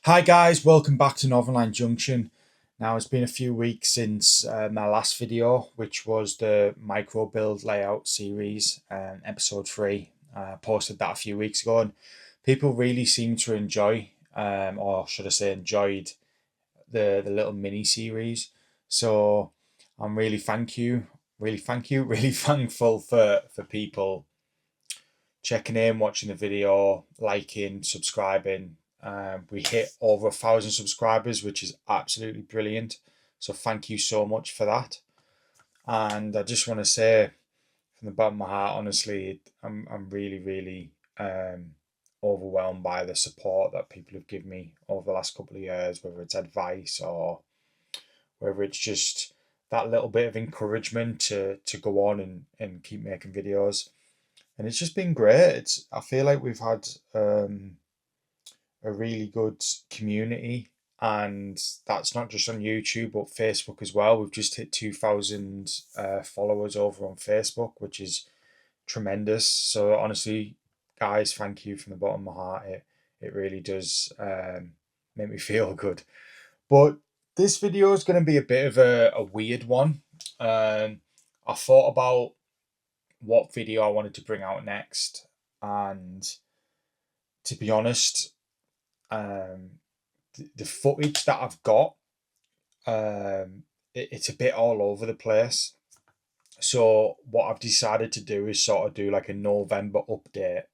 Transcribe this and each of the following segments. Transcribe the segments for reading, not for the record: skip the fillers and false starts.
Hi guys, welcome back to Northern Junction. Now it's been a few weeks since my last video, which was the micro build layout series, episode 3. I posted that a few weeks ago and people really seem to enjoy, or should I say enjoyed, the little mini series. So I'm really thankful for people checking in, watching the video, liking, subscribing. We hit over 1,000 subscribers, which is absolutely brilliant. So thank you so much for that. And I just want to say from the bottom of my heart, honestly, I'm really overwhelmed by the support that people have given me over the last couple of years, whether it's advice or whether it's just that little bit of encouragement to go on and keep making videos. And it's just been great. I feel like we've had a really good community, and that's not just on YouTube but Facebook as well. We've just hit 2,000 followers over on Facebook, which is tremendous. So honestly, guys, thank you from the bottom of my heart. It really does make me feel good. But this video is going to be a bit of a weird one. I thought about what video I wanted to bring out next, and to be honest, the footage that I've got, it's a bit all over the place. So what I've decided to do is sort of do like a November update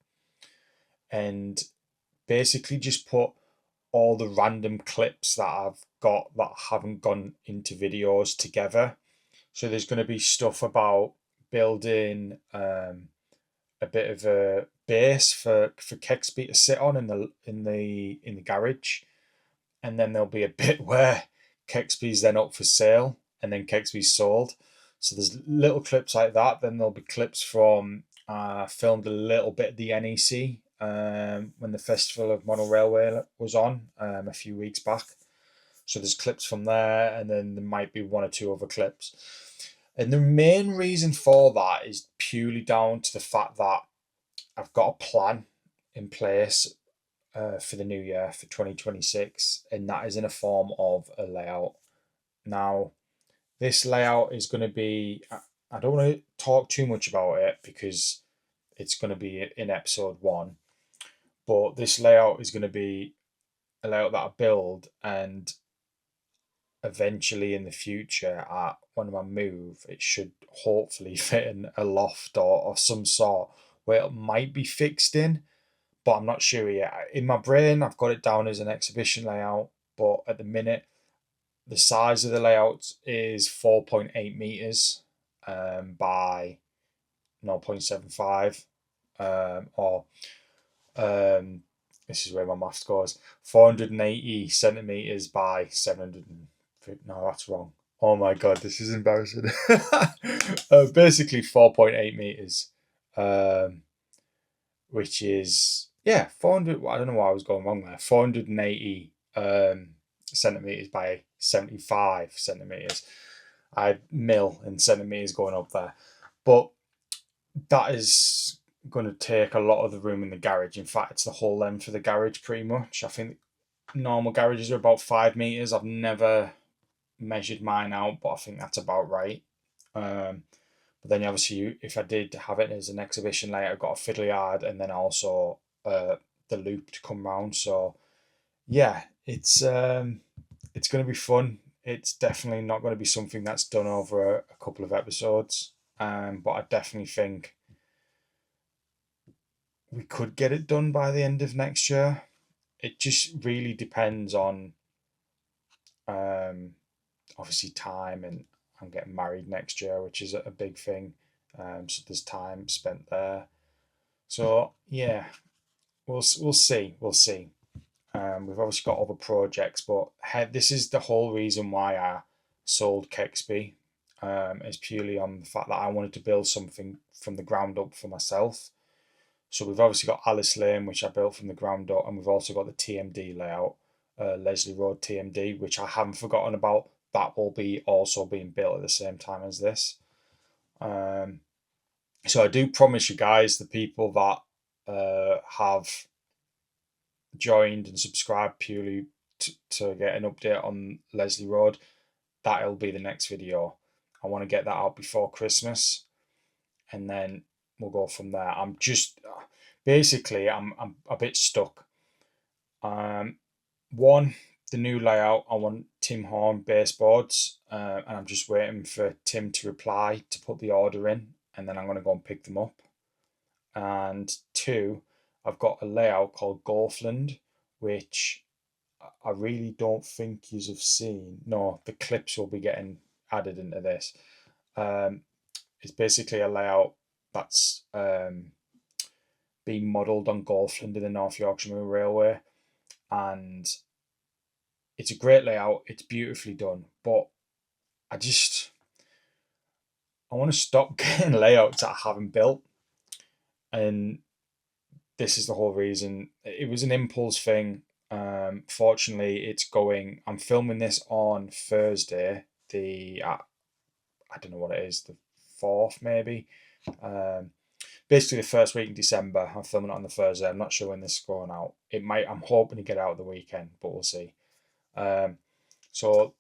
and basically just put all the random clips that I've got that haven't gone into videos together. So there's going to be stuff about building a bit of a base for Kexby to sit on in the garage, and then there'll be a bit where Kexby's then up for sale, and then Kexby's sold. So there's little clips like that. Then there'll be clips from filmed a little bit at the NEC when the Festival of Model Railway was on a few weeks back. So there's clips from there, and then there might be one or two other clips. And the main reason for that is purely down to the fact that I've got a plan in place for the new year for 2026, and that is in a form of a layout. Now, this layout is going to be, I don't want to talk too much about it because it's going to be in episode 1, but this layout is going to be a layout that I build, and eventually in the future when I move, it should hopefully fit in a loft or some sort where it might be fixed in, but I'm not sure yet. In my brain, I've got it down as an exhibition layout, but at the minute, the size of the layout is 4.8 meters by 0.75, or this is where my maths goes, 480 centimeters by 700. No, that's wrong. Oh my god, this is embarrassing. Basically 4.8 meters, which is, yeah, 400. I don't know why I was going wrong there. 480 centimeters by 75 centimeters. I had mil and centimeters going up there, but that is going to take a lot of the room in the garage. In fact, it's the whole length of the garage pretty much. I think normal garages are about 5 meters. I've never measured mine out, but I think that's about right. But then obviously, if I did have it as an exhibition layout, I've got a fiddly yard and then also the loop to come round. So yeah, it's going to be fun. It's definitely not going to be something that's done over a couple of episodes, but I definitely think we could get it done by the end of next year. It just really depends on obviously time, and I'm getting married next year, which is a big thing. So there's time spent there. So yeah, we'll see. We'll see. We've obviously got other projects, but this is the whole reason why I sold Kexby. Is purely on the fact that I wanted to build something from the ground up for myself. So we've obviously got Alice Lane, which I built from the ground up, and we've also got the TMD layout, Leslie Road TMD, which I haven't forgotten about. That will be also being built at the same time as this. So I do promise you guys, the people that have joined and subscribed purely to get an update on Leslie Road, that'll be the next video. I want to get that out before Christmas, and then we'll go from there. I'm just basically I'm a bit stuck. One, the new layout, I want Tim Horn baseboards, and I'm just waiting for Tim to reply to put the order in, and then I'm going to go and pick them up. And two, I've got a layout called Golfland, which I really don't think you have seen. No, the clips will be getting added into this. It's basically a layout that's being modelled on Golfland in the North Yorkshire Railway, and it's a great layout. It's beautifully done, but I want to stop getting layouts that I haven't built, and this is the whole reason. It was an impulse thing. Fortunately, I'm filming this on Thursday, I don't know what it is, the 4th maybe. Basically the first week in December. I'm filming it on the Thursday. I'm not sure when this is going out. I'm hoping to get out the weekend, but we'll see. So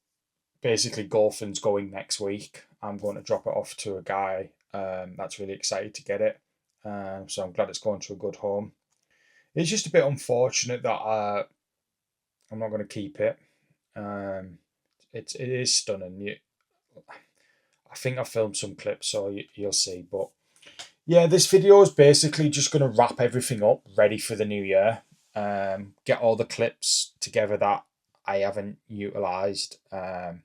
basically Golfing's going next week. I'm going to drop it off to a guy that's really excited to get it. So I'm glad it's going to a good home. It's just a bit unfortunate that I'm not going to keep it. It is stunning. I think I filmed some clips, so you'll see. But yeah, this video is basically just going to wrap everything up, ready for the new year. Get all the clips together that I haven't utilised, and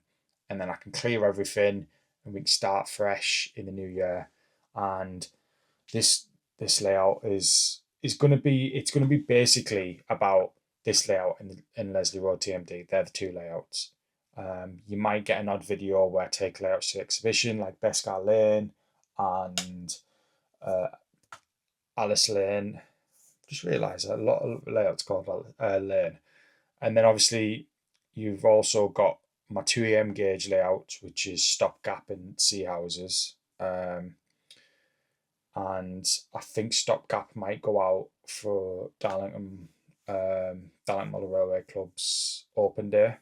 then I can clear everything, and we can start fresh in the new year. And this layout is going to be basically about this layout and Leslie Road TMD. They're the two layouts. You might get an odd video where I take layouts to the exhibition, like Bescar Lane and Alice Lane. Just realised a lot of layouts called Lane. And then obviously you've also got my 2am gauge layout, which is stopgap and sea houses. And I think stopgap might go out for Darlington Model Railway Club's open day,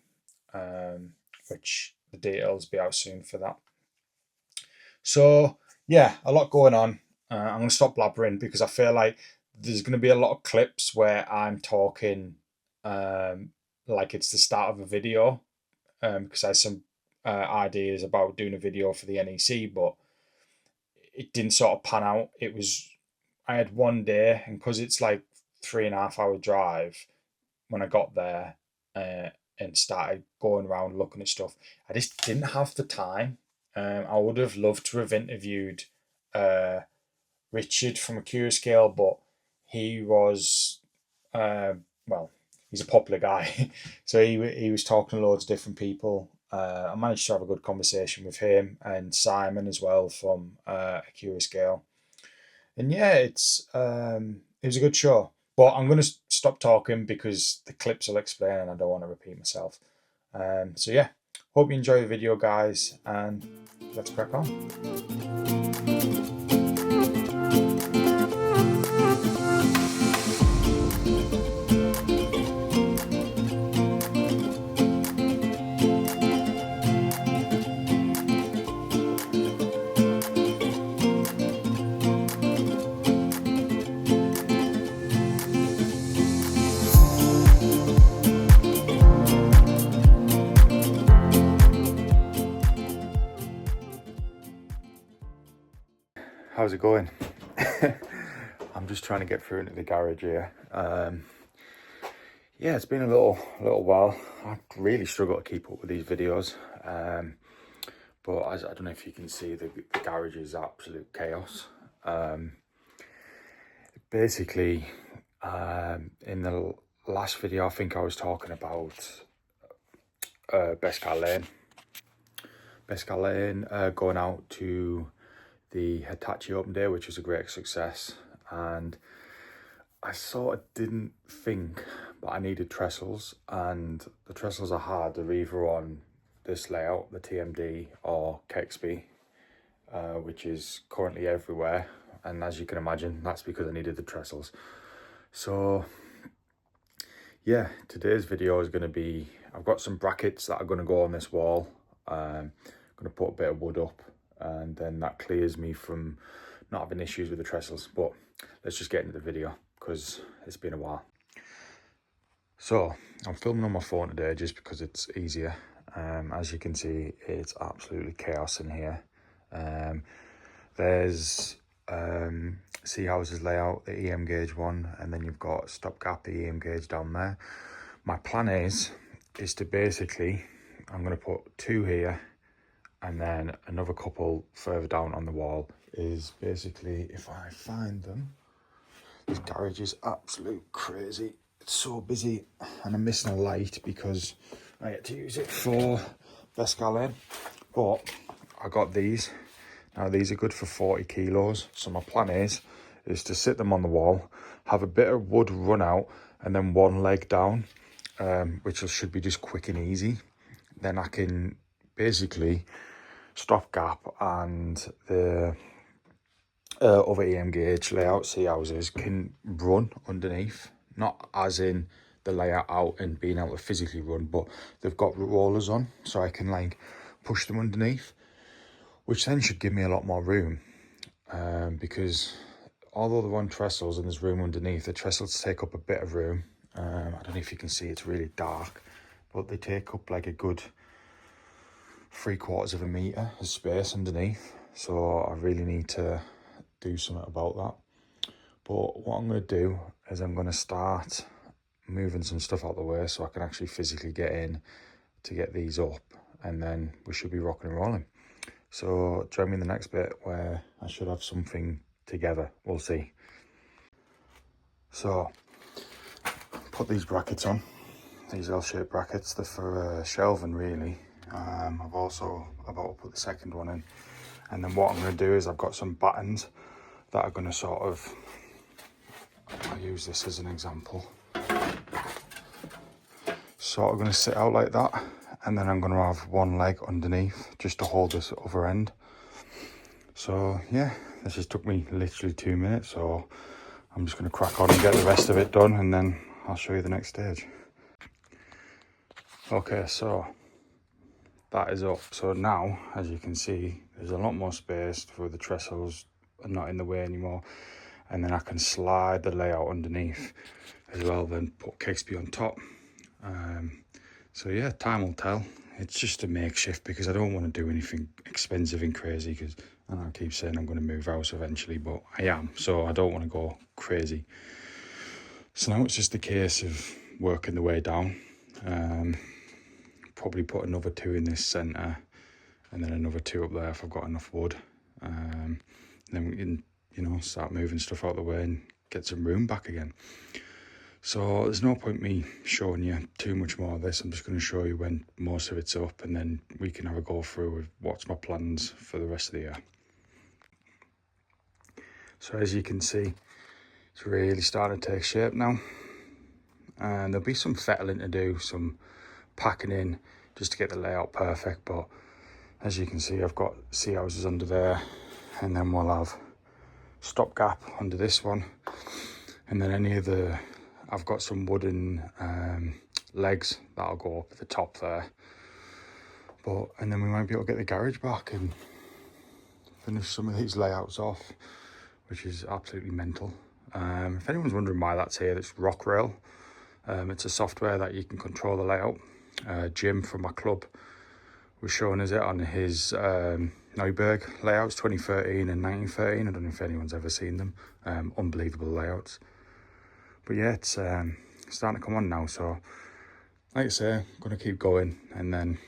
which the details be out soon for that. So yeah, a lot going on. I'm going to stop blabbering because I feel like there's going to be a lot of clips where I'm talking like it's the start of a video, because I had some ideas about doing a video for the NEC, but it didn't sort of pan out. I had one day, and because it's like 3.5 hour drive, when I got there and started going around looking at stuff, I just didn't have the time. I would have loved to have interviewed Richard from a Curious Scale, but he was he's a popular guy, so he was talking to loads of different people. I managed to have a good conversation with him and Simon as well from a Curious Scale, and yeah, it was a good show. But I'm going to stop talking because the clips will explain, and I don't want to repeat myself. So yeah, hope you enjoy the video, guys, and let's crack on. How's it going? I'm just trying to get through into the garage here. Yeah, it's been a little while. I really struggle to keep up with these videos. But I don't know if you can see, the garage is absolute chaos. Basically, in the last video, I think I was talking about Bescar Lane going out to the Hitachi Open Day, which was a great success, and I sort of didn't think, but I needed trestles, and the trestles I had are either on this layout, the TMD, or Kexby, which is currently everywhere, and as you can imagine, that's because I needed the trestles. So yeah, today's video is going to be, I've got some brackets that are going to go on this wall. I'm going to put a bit of wood up, and then that clears me from not having issues with the trestles. But let's just get into the video because it's been a while. So I'm filming on my phone today just because it's easier. As you can see, it's absolutely chaos in here. There's C houses layout, the EM gauge one, and then you've got stopgap, the EM gauge down there. My plan is to basically, I'm going to put 2 here and then another couple further down on the wall. Is basically, if I find them, this garage is absolute crazy. It's so busy, and I'm missing a light because I had to use it for Bescalin. But I got these. Now these are good for 40 kilos. So my plan is to sit them on the wall, have a bit of wood run out, and then one leg down, which should be just quick and easy. Then I can basically stopgap and the other EM gauge layout C houses can run underneath, not as in the layout out and being able to physically run, but they've got rollers on, so I can like push them underneath, which then should give me a lot more room, because although they're on trestles and there's room underneath, the trestles take up a bit of room. I don't know if you can see, it's really dark, but they take up like a good 3/4 of a metre of space underneath, so I really need to do something about that. But what I'm going to do is I'm going to start moving some stuff out of the way so I can actually physically get in to get these up, and then we should be rocking and rolling. So join me in the next bit where I should have something together. We'll see. So put these brackets on, these L-shaped brackets. They're for shelving really. I've also about to put the second one in, and then what I'm going to do is I've got some battens that are going to sort of, I'll use this as an example, sort of going to sit out like that, and then I'm going to have one leg underneath just to hold this other end. So yeah, this just took me literally 2 minutes, so I'm just going to crack on and get the rest of it done, and then I'll show you the next stage. Okay, so that is up. So now, as you can see, there's a lot more space for the trestles are not in the way anymore, and then I can slide the layout underneath as well, then put Kexby on top. So yeah, time will tell. It's just a makeshift because I don't want to do anything expensive and crazy, because I know I keep saying I'm going to move house eventually, but I am, so I don't want to go crazy. So now it's just a case of working the way down. Probably put another 2 in this centre, and then another 2 up there if I've got enough wood. Then we can, you know, start moving stuff out of the way and get some room back again. So there's no point me showing you too much more of this. I'm just going to show you when most of it's up, and then we can have a go through with what's my plans for the rest of the year. So as you can see, it's really starting to take shape now, and there'll be some fettling to do, some packing in just to get the layout perfect. But as you can see, I've got C houses under there, and then we'll have stopgap under this one, and then any of the, I've got some wooden legs that'll go up at the top there. But and then we might be able to get the garage back and finish some of these layouts off, which is absolutely mental. If anyone's wondering why that's here, it's Rockrail. It's a software that you can control the layout. Jim from my club was showing us it on his Neuberg layouts, 2013 and 1913. I don't know if anyone's ever seen them. Unbelievable layouts. But yeah, it's starting to come on now. So like I say, I'm going to keep going, and then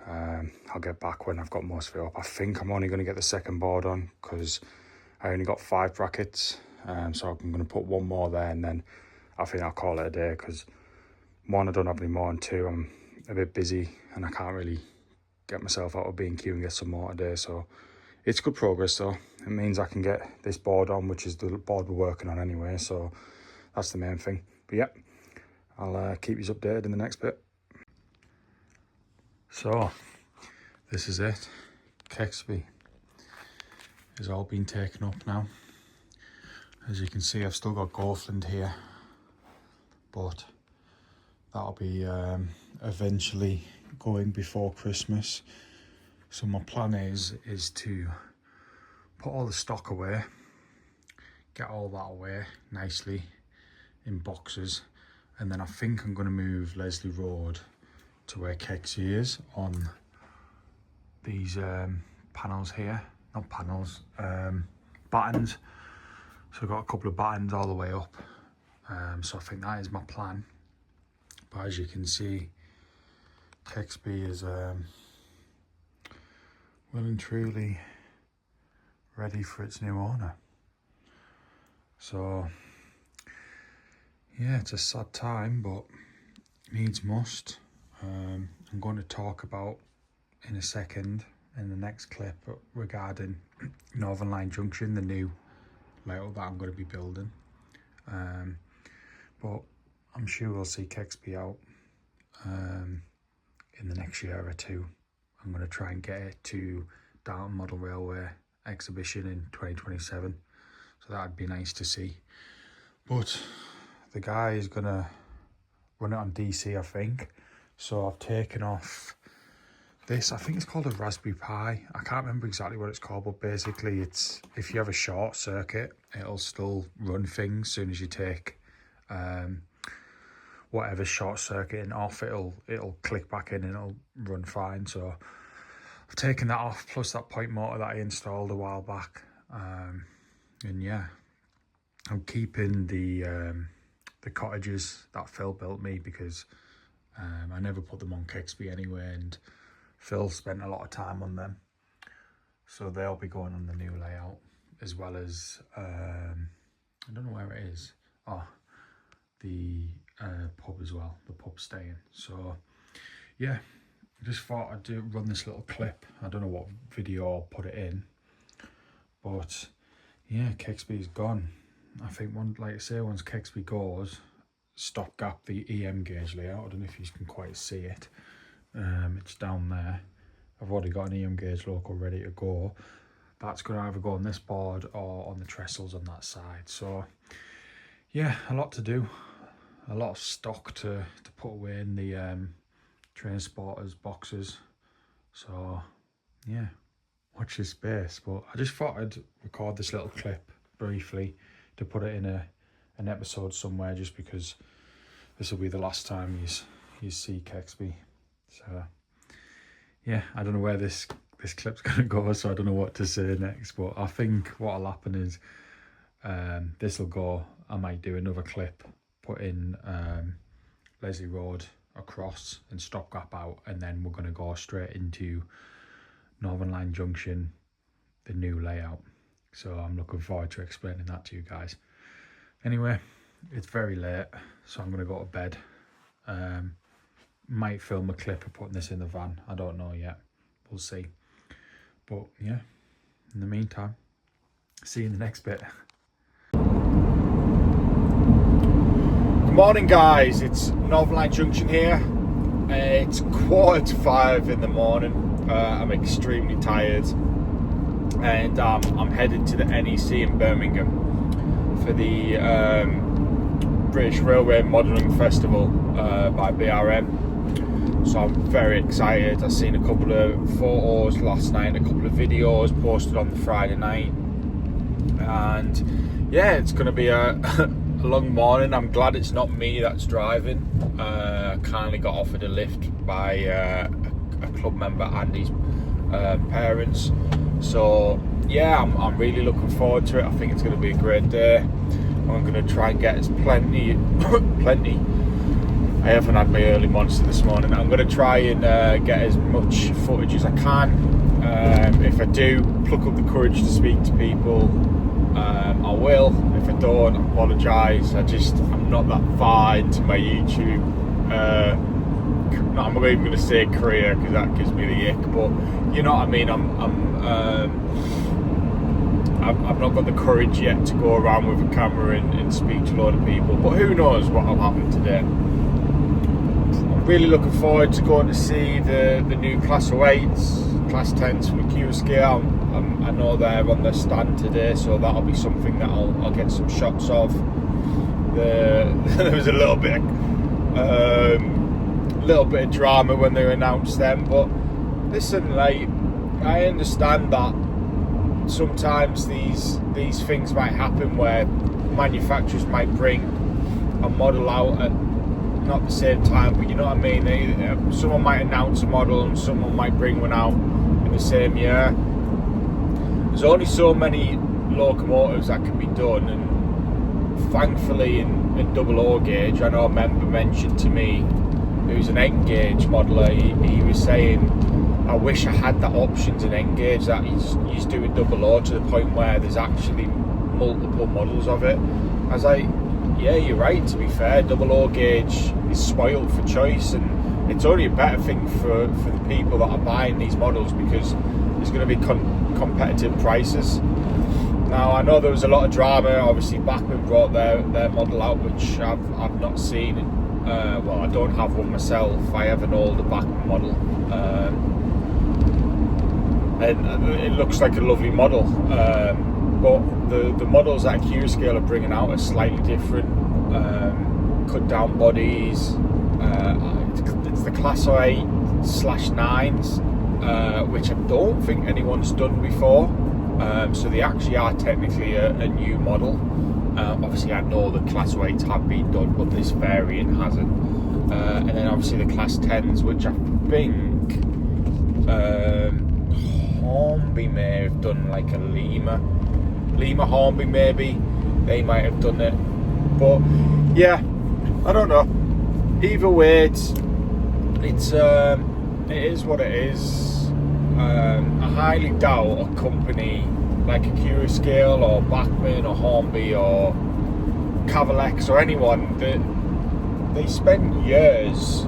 I'll get back when I've got most of it up. I think I'm only going to get the second board on because I only got 5 brackets. So I'm going to put 1 more there, and then I think I'll call it a day, because 1, I don't have any more, and 2, I'm a bit busy and I can't really get myself out of B&Q and get some more today. So it's good progress though. It means I can get this board on, which is the board we're working on anyway, so that's the main thing. But yeah, I'll keep you updated in the next bit. So this is it. Kexby has all been taken up now. As you can see, I've still got Gothland here, but that'll be eventually going before Christmas. So my plan is to put all the stock away, get all that away nicely in boxes, and then I think I'm going to move Leslie Road to where Kexby is on these panels here. Not panels, battens. So I've got a couple of battens all the way up. So I think that is my plan. But as you can see, Kexby is well and truly ready for its new owner. So yeah, it's a sad time, but needs must. I'm going to talk about in a second in the next clip regarding Northern Line Junction, the new layout that I'm going to be building. But I'm sure we'll see Kexby out in the next year or two. I'm going to try and get it to Darton Model Railway exhibition in 2027. So that'd be nice to see. But the guy is going to run it on DC, I think. So I've taken off this, I think it's called a Raspberry Pi. I can't remember exactly what it's called, but basically it's, if you have a short circuit, it'll still run things. As soon as you take whatever short circuiting off, it'll click back in and it'll run fine. So I've taken that off, plus that point motor that I installed a while back. And yeah, I'm keeping the cottages that Phil built me, because I never put them on Kexby anyway, and Phil spent a lot of time on them. So they'll be going on the new layout, as well as, I don't know where it is. Oh, the pub as well, the pub staying. So yeah, I just thought I'd run this little clip. I don't know what video I'll put it in, but yeah, Kexby's gone. I think like I say, once Kexby goes, stopgap the EM gauge layout. I don't know if you can quite see it. It's down there. I've already got an EM gauge local ready to go. That's going to either go on this board or on the trestles on that side. So yeah, a lot to do. A lot of stock to put away in the transporters boxes. So yeah, watch this space. But I just thought I'd record this little clip briefly to put it in an episode somewhere, just because this will be the last time you see Kexby. So yeah, I don't know where this clip's going to go, so I don't know what to say next. But I think what'll happen is this will go. I might do another clip, put in Leslie Road across and stopgap out, and then we're going to go straight into Northern Line Junction, the new layout. So I'm looking forward to explaining that to you guys. Anyway, it's very late, so I'm going to go to bed. Might film a clip of putting this in the van. I don't know yet. We'll see. But yeah, in the meantime, see you in the next bit. Good morning, guys. It's Northern Line Junction here. It's 4:45 in the morning. I'm extremely tired, and I'm headed to the NEC in Birmingham for the British Railway Modelling Festival by BRM. So I'm very excited. I've seen a couple of photos last night, a couple of videos posted on the Friday night, and yeah, it's going to be a long morning. I'm glad it's not me that's driving. I kindly got offered a lift by a club member and his parents. So yeah, I'm really looking forward to it. I think it's going to be a great day. I'm going to try and get as plenty. I haven't had my early monster this morning. I'm going to try and get as much footage as I can. If I do pluck up the courage to speak to people, I will. If I don't, I apologise. I'm not that far into my YouTube. I'm not even going to say career, because that gives me the ick. But you know what I mean. I've not got the courage yet to go around with a camera and speak to a lot of people. But who knows what will happen today. Really looking forward to going to see the new Class 08s, Class 10s from the Q scale. I know they're on the stand today, so that'll be something that I'll get some shots of. There was a little bit Little bit of drama when they announced them, but listen, like, I understand that sometimes these things might happen where manufacturers might bring a model out at not the same time, but you know what I mean. Someone might announce a model and someone might bring one out in the same year. There's only so many locomotives that can be done, and thankfully in double O gauge, I know a member mentioned to me who's an N gauge modeler, he was saying, I wish I had that option in N gauge, that he's doing double O to the point where there's actually multiple models of it. I was like, yeah, you're right, to be fair. Double O gauge is spoiled for choice, and it's only a better thing for the people that are buying these models, because there's going to be competitive prices. Now, I know there was a lot of drama. Obviously, Bachmann brought their model out, which I've not seen. Well, I don't have one myself. I have an older Bachmann model, and it looks like a lovely model. But the models that Accurascale are bringing out are slightly different. Cut down bodies. It's the Class 8/9s, which I don't think anyone's done before. So they actually are technically a new model. Obviously, I know the Class 8s have been done, but this variant hasn't. And then obviously the Class 10s, which I think Hornby may have done, like a Lima Hornby maybe. They might have done it. But yeah, I don't know. Either way, it is what it is. I highly doubt a company like Accurascale or Bachmann or Hornby or Cavalex or anyone that they spend years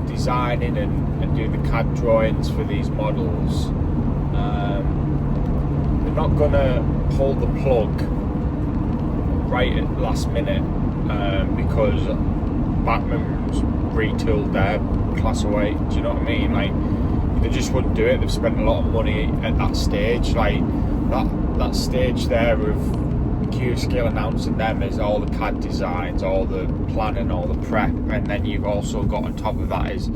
designing and doing the CAD drawings for these models. They're not gonna pull the plug right at last minute because Bachmann's retooled their Class 8. Do you know what I mean? Like, they just wouldn't do it. They've spent a lot of money at that stage. Like that stage there of Accurascale announcing them is all the CAD designs, all the planning, all the prep, and then you've also got on top of that is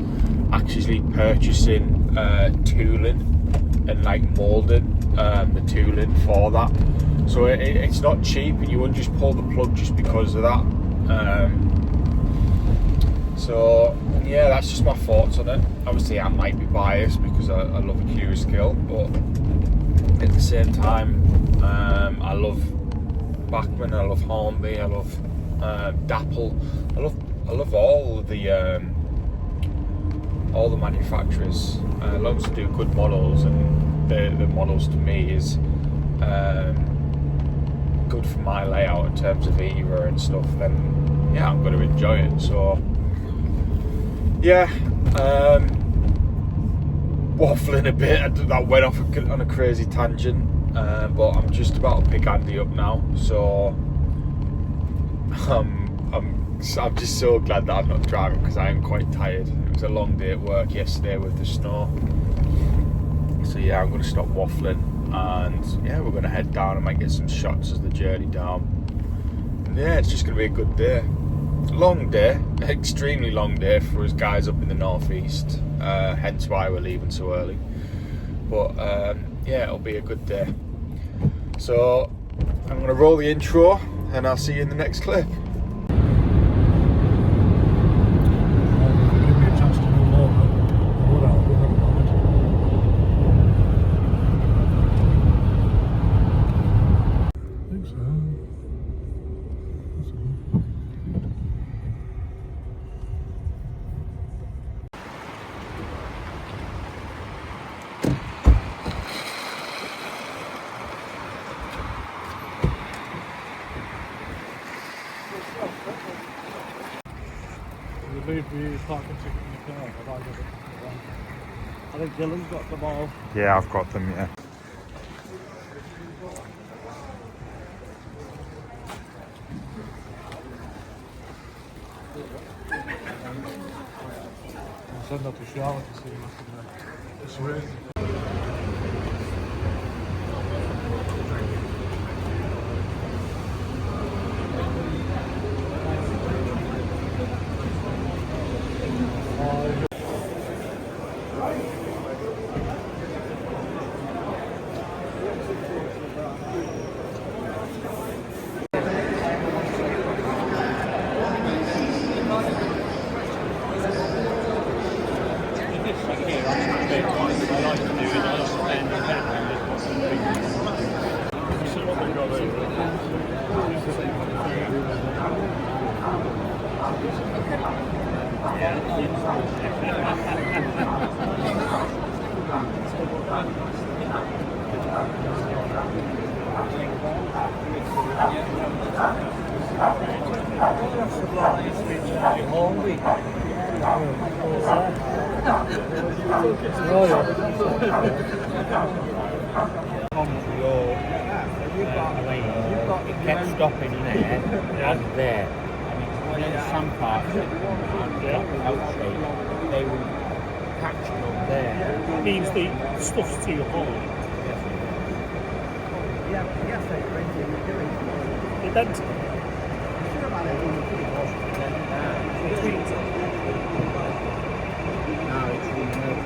actually purchasing tooling and like moulding the tooling for that. So it's not cheap, and you wouldn't just pull the plug just because of that. So yeah, that's just my thoughts on it. Obviously, I might be biased because I love Accurascale, but at the same time, I love Bachmann, I love Hornby, I love Dapple, I love all the manufacturers. As long as they do good models, and the models to me is good for my layout in terms of era and stuff, then yeah, I'm going to enjoy it. So yeah, waffling a bit. That went off on a crazy tangent, but I'm just about to pick Andy up now. So I'm just so glad that I'm not driving, because I am quite tired. It was a long day at work yesterday with the snow. So yeah, I'm going to stop waffling, and yeah, we're going to head down. I might get some shots as the journey down. And yeah, it's just going to be a good day. Long day, extremely long day for us guys up in the northeast, hence why we're leaving so early. But yeah, it'll be a good day. So I'm going to roll the intro, and I'll see you in the next clip. Leave the parking ticket in the car. I think Dylan's got them all. Yeah, I've got them, yeah. I'll send that to Charlotte to see if it's really. It kept stopping there and there. And then some parts of the Oak Street, they were catching up there. It means the stuff's too hard. It bent. No, it's removed.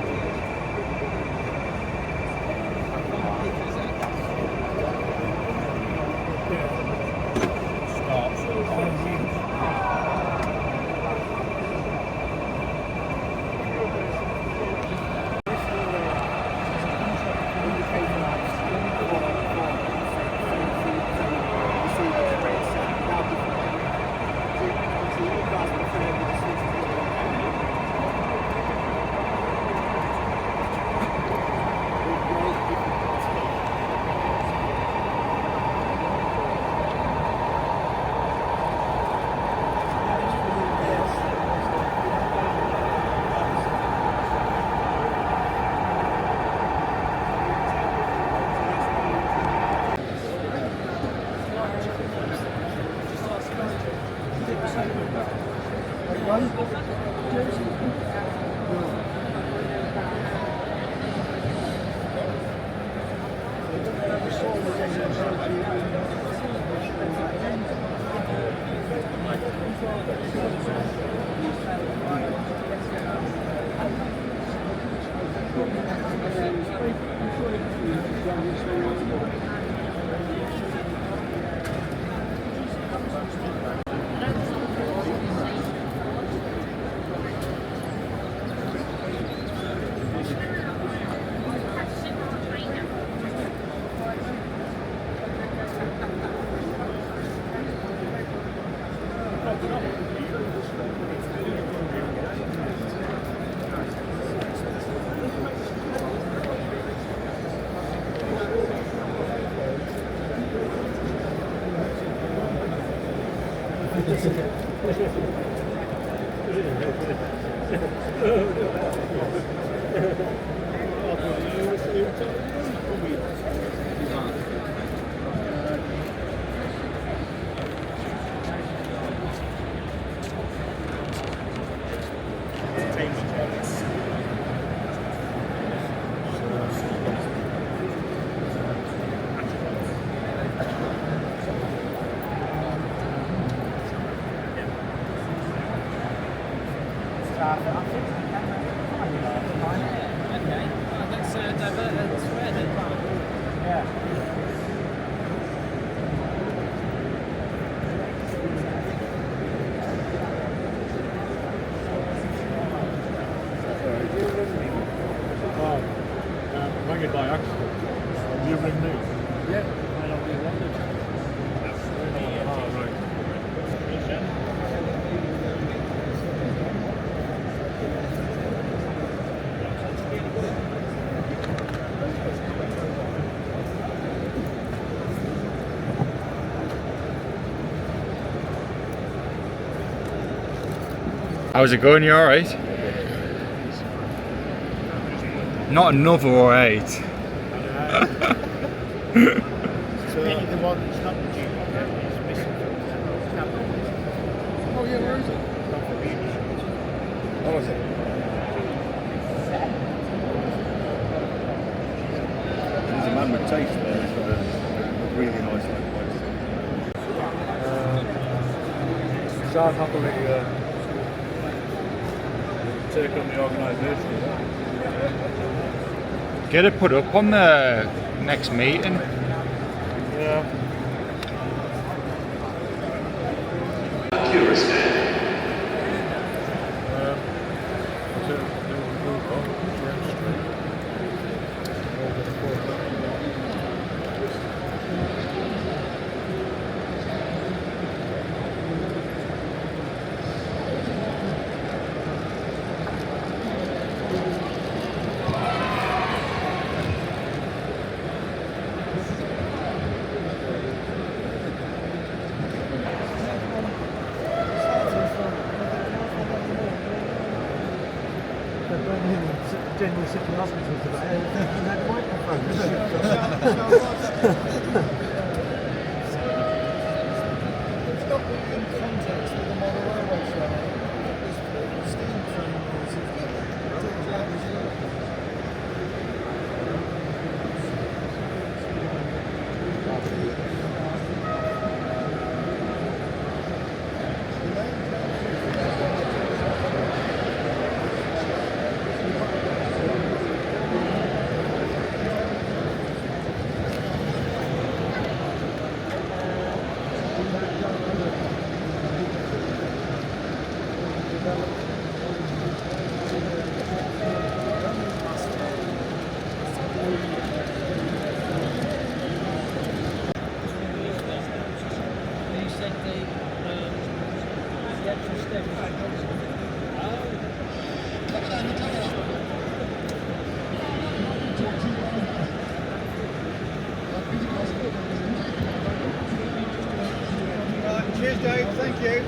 Rang it by accident. You ring me? Yeah, I don't really want it. Oh, right. How's it going? You alright? Not another or eight. So, maybe the one that's not the duplicate is missing from the cabinet. Oh yeah, where is it? Not the munitions. Oh, is it? There's a man with taste there. It's got a really nice little place. So I'd happily take on the organisation. Get it put up on the next meeting. Yeah. Generally sick in hospital today, and had microphones. Cheers, Dave. Thank you.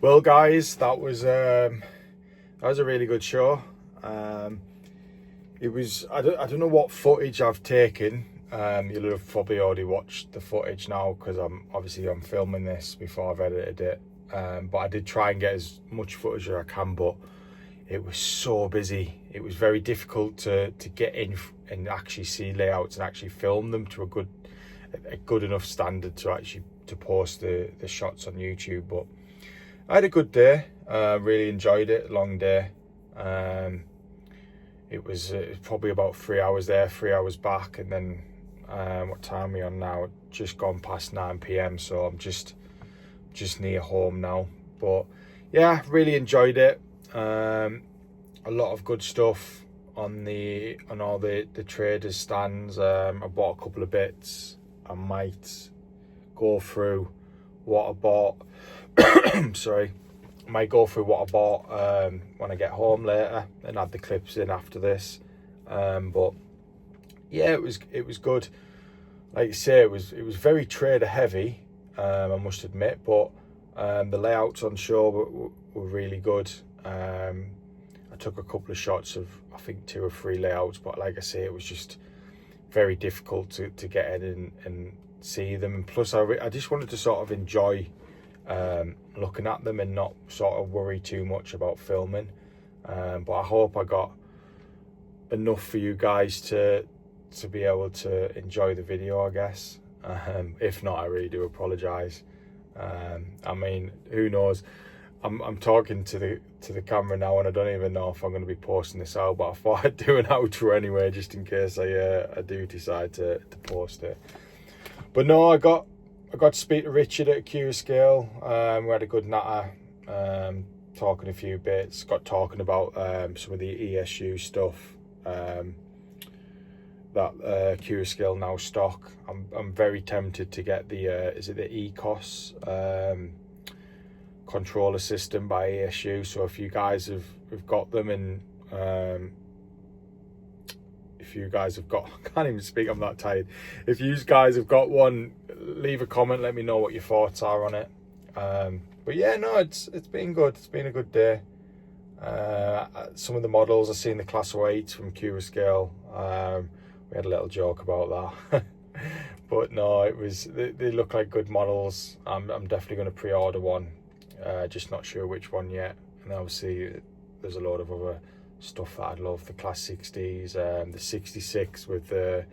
Well, guys, that was a really good show. It was I don't know what footage I've taken. You'll have probably already watched the footage now because I'm filming this before I've edited it. But I did try and get as much footage as I can, but it was so busy. It was very difficult to get in and actually see layouts and actually film them to a good enough standard to post the shots on YouTube. But I had a good day. Really enjoyed it. Long day. It was probably about 3 hours there, 3 hours back, and then what time are we on now? Just gone past 9 p.m. So I'm just near home now. But yeah, really enjoyed it. A lot of good stuff on all the traders stands. I bought a couple of bits. I might go through what I bought. Sorry, I might go through what I bought when I get home later and add the clips in after this. But yeah, it was good. Like you say, it was very trader heavy. I must admit, but the layouts on show were really good. I took a couple of shots of I think 2 or 3 layouts, but like I say, it was just very difficult to get in and see them. And plus, I just wanted to sort of enjoy looking at them and not sort of worry too much about filming. But I hope I got enough for you guys to be able to enjoy the video, I guess. If not, I really do apologise. I mean, who knows? I'm talking to the camera now, and I don't even know if I'm going to be posting this out. But I thought I'd do an outro anyway, just in case I do decide to post it. But no, I got to speak to Richard at Kexby. We had a good natter, talking a few bits. Got talking about some of the ESU stuff that Kexby now stock. I'm very tempted to get the is it the ECOS controller system by ESU. So if you guys have got them, and if you guys have got, I can't even speak, I'm that tired. If you guys have got one, leave a comment, let me know what your thoughts are on it. But yeah, no, it's been good. It's been a good day. Some of the models, I've seen the Class 08 from Kexby. We had a little joke about that. But no, they look like good models. I'm definitely going to pre-order one. Just not sure which one yet. And obviously there's a lot of other stuff that I'd love. The Class 60s, the 66 with the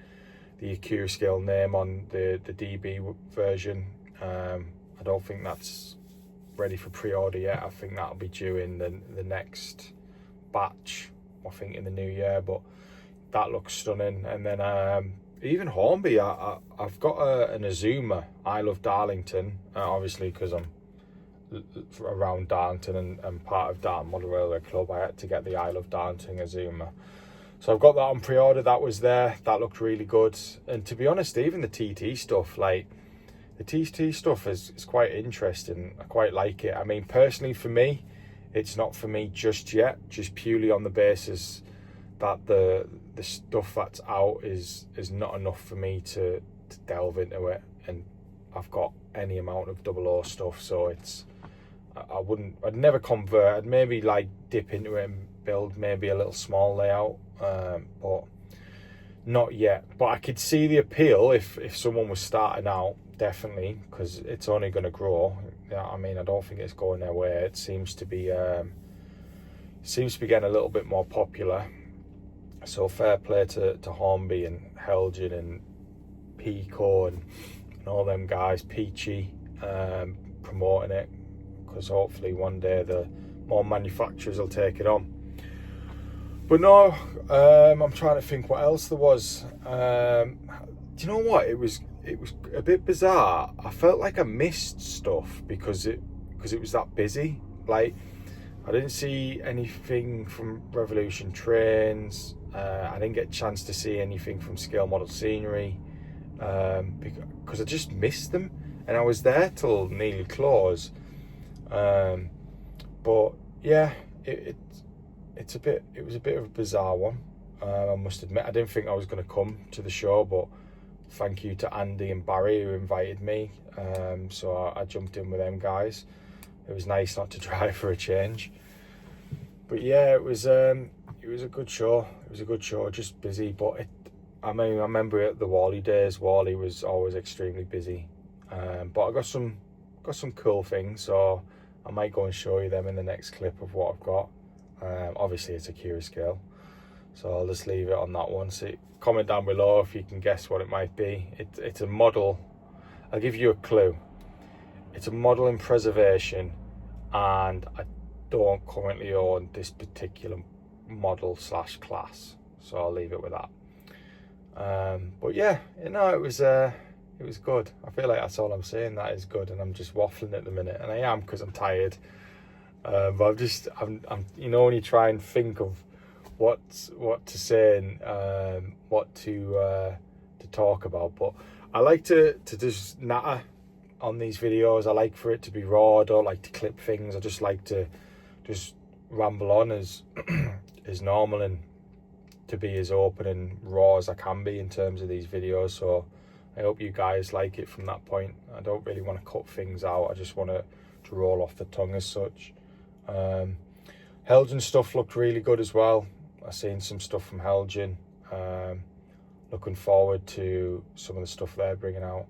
Kexby name on the DB version. I don't think that's ready for pre-order yet. I think that'll be due in the next batch, I think in the new year. But that looks stunning. And then even Hornby, I've got an Azuma Isle of Darlington, obviously because I'm around Darlington and part of Darlington Model Railway Club. I had to get the Isle of Darlington Azuma. So I've got that on pre-order. That was there. That looked really good. And to be honest, even the TT stuff, like the TT stuff is quite interesting. I quite like it. I mean, personally for me, it's not for me just yet, just purely on the basis that the stuff that's out is not enough for me to delve into it. And I've got any amount of 00 stuff, so I'd never convert. I'd maybe like dip into it and build maybe a little small layout, but not yet. But I could see the appeal if someone was starting out, definitely, because it's only going to grow. I mean, I don't think it's going nowhere. It seems to be getting a little bit more popular. So fair play to Hornby and Helgen and Pico and all them guys, Peachy, promoting it, because hopefully one day the more manufacturers will take it on. But no, I'm trying to think what else there was. Do you know what? It was a bit bizarre. I felt like I missed stuff because it was that busy. Like, I didn't see anything from Revolution Trains. I didn't get a chance to see anything from Scale Model Scenery, because I just missed them, and I was there till nearly close. But yeah, it was a bit of a bizarre one. I must admit, I didn't think I was going to come to the show, but thank you to Andy and Barry who invited me. So I jumped in with them guys. It was nice not to drive for a change. But yeah, it was a good show. It was a good show, just busy. But I remember at the Wally days, Wally was always extremely busy. But I got some cool things, so I might go and show you them in the next clip of what I've got. Obviously it's a Cura scale, so I'll just leave it on that one. So comment down below if you can guess what it might be. It's a model. I'll give you a clue. It's a model in preservation, and I don't currently own this particular model / class, so I'll leave it with that. But yeah, it was good. I feel like that's all I'm saying. That is good, and I'm just waffling at the minute, and I am because I'm tired. But I'm when you try and think of what to say and what to talk about. But I like to just natter on these videos. I like for it to be raw. I don't like to clip things. I just like to just ramble on as as normal and to be as open and raw as I can be in terms of these videos. So I hope you guys like it from that point. I don't really want to cut things out. I just want to roll off the tongue as such. Helgen stuff looked really good as well. I've seen some stuff from Helgen. Looking forward to some of the stuff they're bringing out.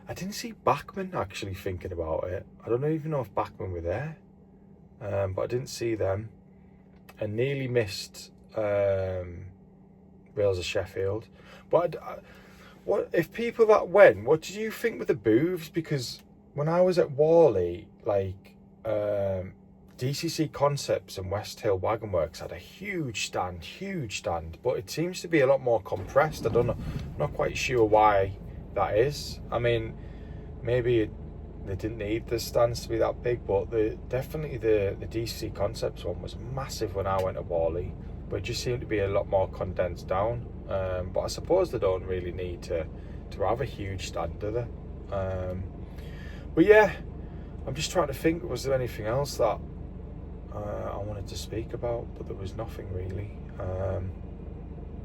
I didn't see Bachmann actually thinking about it. I don't even know if Bachmann were there, but I didn't see them. And nearly missed Rails of Sheffield. But what if people that went? What did you think with the booths? Because when I was at Wally, like DCC Concepts and West Hill Wagon Works had a huge stand, but it seems to be a lot more compressed. I don't know, I'm not quite sure why that is. I mean, maybe they didn't need the stands to be that big, but definitely the DCC Concepts one was massive when I went to Wally, but it just seemed to be a lot more condensed down. But I suppose they don't really need to have a huge stand, do they? But yeah, I'm just trying to think, was there anything else that I wanted to speak about? But there was nothing really.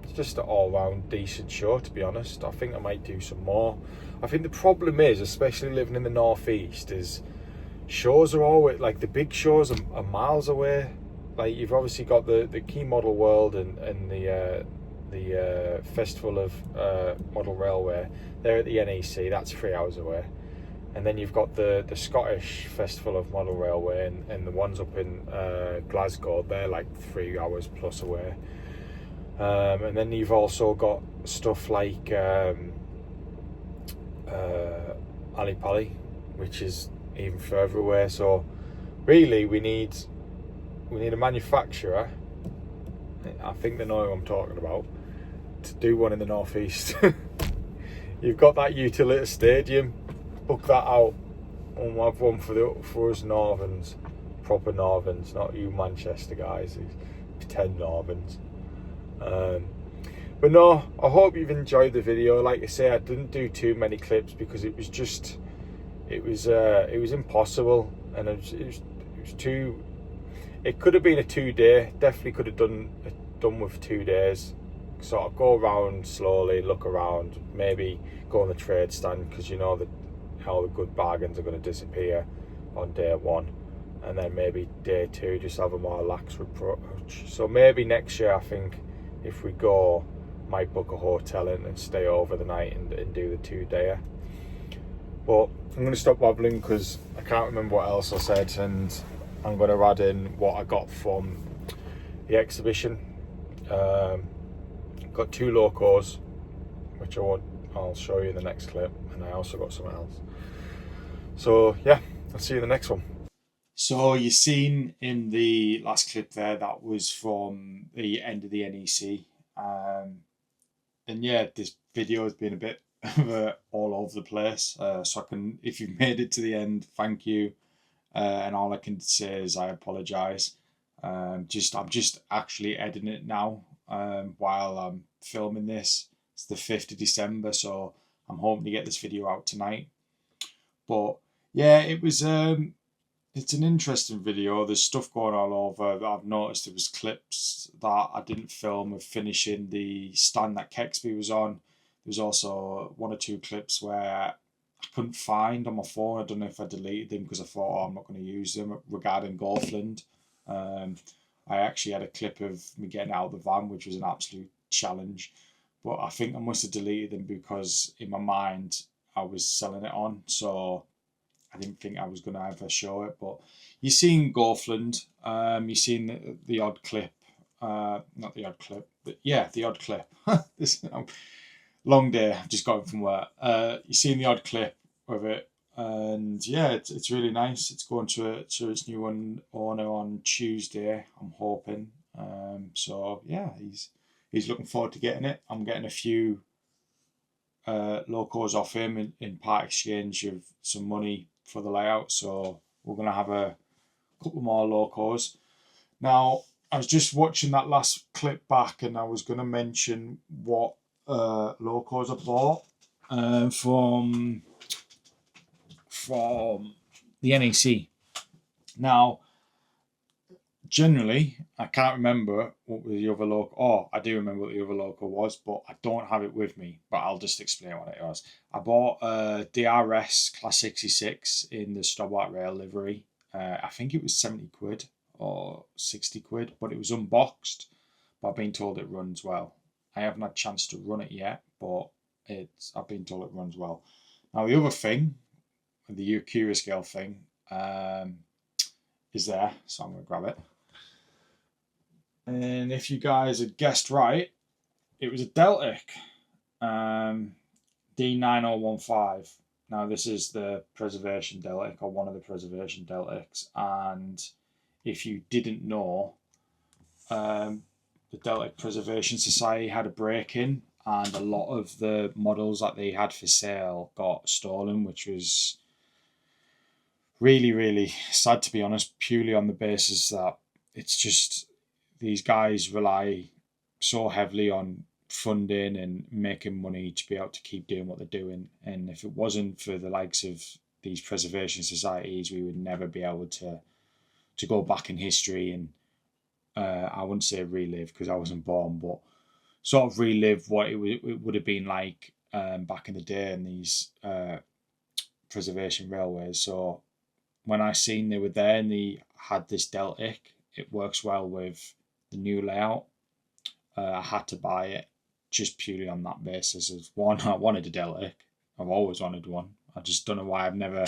It's just an all-round decent show, to be honest. I think I might do some more. I think the problem is, especially living in the northeast, is shows are always, like the big shows are miles away. Like you've obviously got the Key Model World and the Festival of Model Railway. They're at the NEC, that's 3 hours away. And then you've got the Scottish Festival of Model Railway and the ones up in Glasgow, they're like 3 hours plus away. And then you've also got stuff like Ali Pali, which is even further away. So really we need a manufacturer, I think they know who I'm talking about, to do one in the northeast. you've got that utility stadium. Book that out. And we'll have one for us Northerns, proper Northerns, not you Manchester guys, who pretend Northerns. But no, I hope you've enjoyed the video. Like I say, I didn't do too many clips because it was impossible, and it was too. It could have been a 2-day. Definitely could have done with 2 days. Sort of go around slowly, look around, maybe go on the trade stand, because you know that how the good bargains are going to disappear on day 1, and then maybe day 2 just have a more relaxed approach. So maybe next year, I think, if we go, might book a hotel in and stay over the night and do the 2-dayer. But I'm going to stop babbling because I can't remember what else I said, and I'm going to add in what I got from the exhibition. Got 2 locos, which I'll show you in the next clip, and I also got something else. So yeah, I'll see you in the next one. So you seen in the last clip there, that was from the end of the NEC. And yeah, this video has been a bit all over the place. So if you've made it to the end, thank you. And all I can say is I apologise. I'm just actually editing it now while I'm filming this. It's the 5th of December, so I'm hoping to get this video out tonight. But yeah, it was it's an interesting video. There's stuff going all over. I've noticed there was clips that I didn't film of finishing the stand that Kexby was on. There's also 1 or 2 clips where I couldn't find on my phone. I don't know if I deleted them because I thought, I'm not going to use them, regarding Golfland. I actually had a clip of me getting out of the van, which was an absolute challenge. But I think I must have deleted them because in my mind I was selling it on. So I didn't think I was going to ever show it. But you've seen Golfland. You've seen the odd clip. Not the odd clip, but yeah, the odd clip. This long day. I've just got it from work. You've seen the odd clip of it, and yeah, it's really nice. It's going to its new owner on Tuesday, I'm hoping. So yeah, he's looking forward to getting it. I'm getting a few locos off him in part exchange of some money for the layout. So we're gonna have a couple more locos. Now, I was just watching that last clip back, and I was gonna mention what locos I bought from the NEC. Now, generally, I can't remember what the other loco. Oh, I do remember what the other loco was, but I don't have it with me. But I'll just explain what it was. I bought a DRS Class 66 in the Stobart Rail livery. I think it was 70 quid or 60 quid, but it was unboxed. But I've been told it runs well. I haven't had a chance to run it yet, but I've been told it runs well. Now, the other thing, the Scale thing, is there, so I'm going to grab it. And if you guys had guessed right, it was a Deltic D9015. Now, this is the preservation Deltic, or one of the preservation Deltics. And if you didn't know, the Deltic Preservation Society had a break-in, and a lot of the models that they had for sale got stolen, which was really, really sad, to be honest, purely on the basis that it's just these guys rely so heavily on funding and making money to be able to keep doing what they're doing. And if it wasn't for the likes of these preservation societies, we would never be able to go back in history and I wouldn't say relive because I wasn't born, but sort of relive what it would have been like back in the day in these preservation railways. So when I seen they were there and they had this Deltic, it works well with the new layout. I had to buy it just purely on that basis. As one, I wanted a Deltic. I've always wanted one. I just don't know why I've never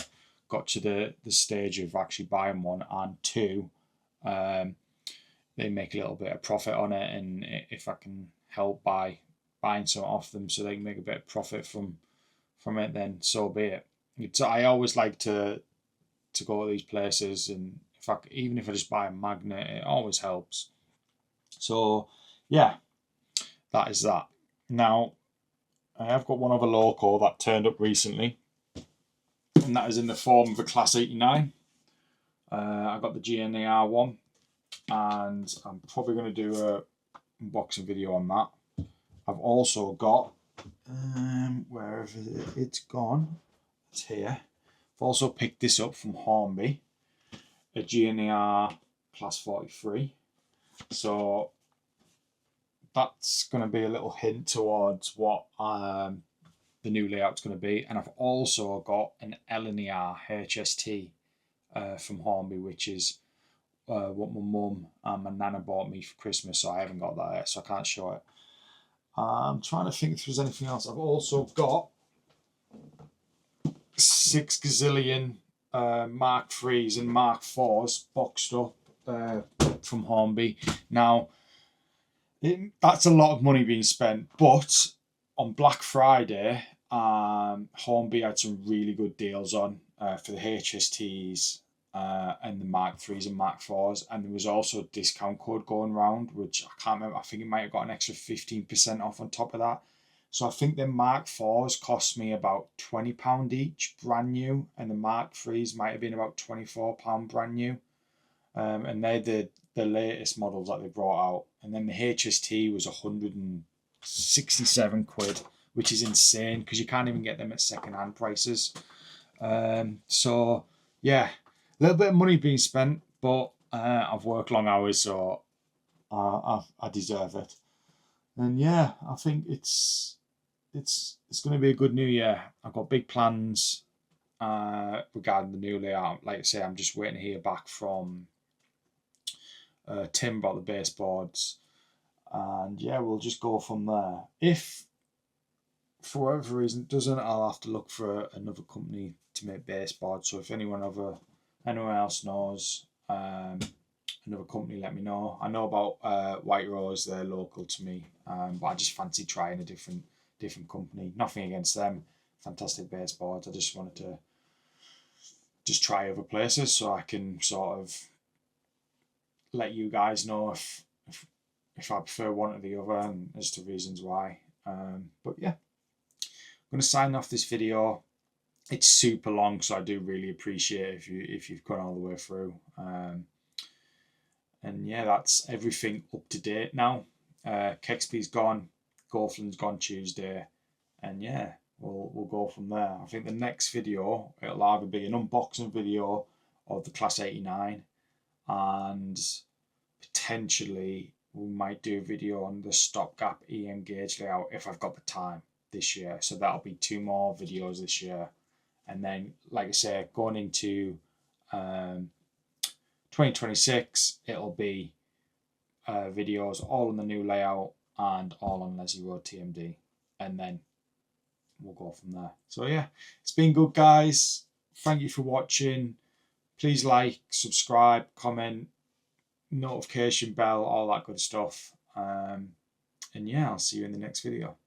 got to the stage of actually buying one. And 2, they make a little bit of profit on it, and if I can help by buying some off them so they can make a bit of profit from it, then so be it. I always like to go to these places, and even if I just buy a magnet, it always helps. So yeah, that is that. Now, I have got one other loco that turned up recently, and that is in the form of a Class 89. I got the GNAR one, and I'm probably going to do a unboxing video on that. I've also got, wherever it's gone, it's here. I've also picked this up from Hornby, a GNAR Class 43. So that's going to be a little hint towards what the new layout's going to be. And I've also got an LNER HST from Hornby, which is what my mum and my nana bought me for Christmas, so I haven't got that yet, so I can't show it. I'm trying to think if there's anything else. I've also got 6 gazillion Mark 3s and Mark 4s boxed up from Hornby. Now, that's a lot of money being spent, but on Black Friday, Hornby had some really good deals on for the HSTs and the Mark 3s and Mark 4s, and there was also a discount code going around, which I can't remember. I think it might have got an extra 15% off on top of that. So I think the Mark 4s cost me about £20 each, brand new, and the Mark 3s might have been about £24 brand new. And they're the latest models that they brought out. And then the HST was 167 quid, which is insane because you can't even get them at second-hand prices. So yeah, a little bit of money being spent, but I've worked long hours, so I deserve it. And yeah, I think it's going to be a good new year. I've got big plans regarding the new layout. Like I say, I'm just waiting to hear back from Tim about the baseboards, and yeah, we'll just go from there. If for whatever reason it doesn't, I'll have to look for another company to make baseboards. So if anyone else knows another company, let me know. I know about White Rose, they're local to me, but I just fancy trying a different company. Nothing against them, fantastic baseboards. I just wanted to just try other places so I can sort of let you guys know if I prefer one or the other and as to reasons why. But yeah, I'm going to sign off this video. It's super long, so I do really appreciate if you've gone all the way through. And yeah, that's everything up to date now. Kexby's gone, Goldflin's gone Tuesday, and yeah, we'll go from there. I think the next video, it'll either be an unboxing video of the Class 89, and potentially we might do a video on the stopgap EM gauge layout if I've got the time this year. So that'll be 2 more videos this year, and then like I say, going into 2026, it'll be videos all on the new layout and all on Leslie Road TMD, and then we'll go from there. So yeah, it's been good, guys. Thank you for watching. Please like, subscribe, comment, notification bell, all that good stuff. And yeah, I'll see you in the next video.